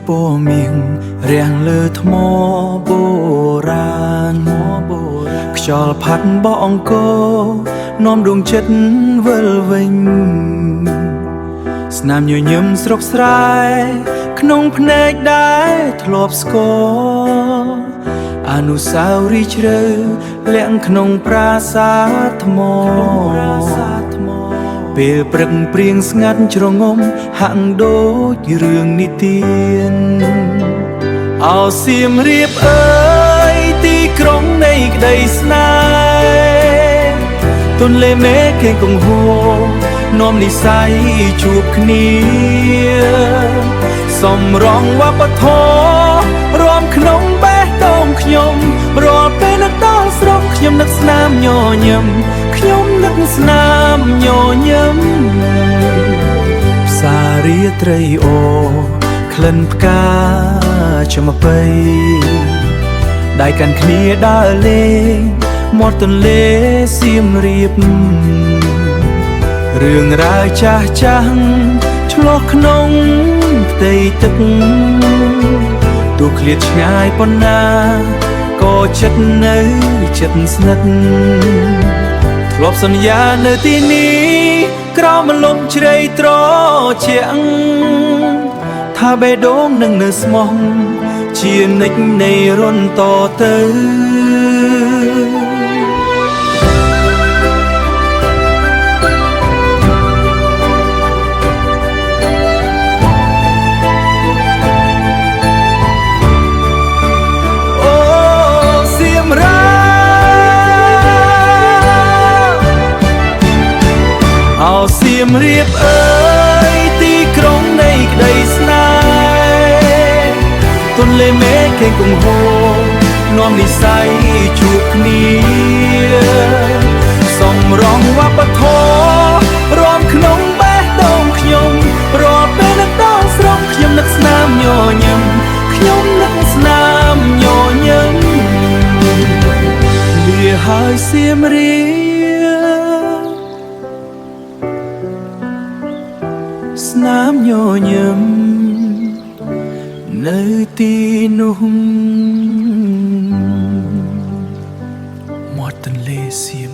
ពណ៌មាសរាំងលើថ្មបុរាណខ្យល់ផាត់បក់អង្គរនាំដួងចិត្តវិលវិញស្នាមញញឹមស្រុកស្រែក្នុងភ្នែកដែលធ្លាប់ស្គាល់អនុស្សាវរីយ៍ជ្រៅលាក់ក្នុងប្រាសាទថ្មពេលព្រឹកព្រៀងស្ងាត់ជ្រងំហាក់ដូចរឿងនិទានអោសៀមរាបអើយទីក្រុងនៃក្តីស្នេហ៍ទន្លេមេឃគេកង្ហួរនាំនិស័យជួបគ្នាសំរងវប្បធម៌រួមក្នុងបេះដូងខ្ញុំរាល់ពេលនឹកដល់ស្រុកខ្ញុំនឹកស្នាមញញឹមខ្ញុំនឹកស្នាមញញឹមផ្សាររាត្រីអូក្លិនផ្កាចំបៃដៃកាន់គ្នាដើរលេងមាត់ទន្លេសៀមរាបរឿងរ៉ាវចាស់ចាស់ឆ្លោះក្នុងផ្ទៃទឹកទោះឃ្លាតឆ្ងាយប៉ុណ្ណាក៏ចិត្តនៅចិត្តស្និទ្ធធ្លាប់សន្យានៅទីនេះក្រោមម្លប់ជ្រៃត្រជាក់ថាបេះដូងនឹងនៅស្មោះជានិច្ចនៃរុនតទៅសៀមរាបអើយទីក្រុងនៃក្តីស្នេហ៍ទន្លេមេឃគេកង្ហួរនាំនិស័យជួបគ្នាសំរងវប្បធម៌រួមក្នុងបេះដូងខ្ញុំរាល់ពេលនឹកដល់ស្រុកខ្ញុំនឹកស្នាមញញឹមខ្ញុំនឹកស្នាមញញឹមលាហើយសៀមរាបស្នាមញញឹមនៅទីនោះមាត់ទន្លេសៀម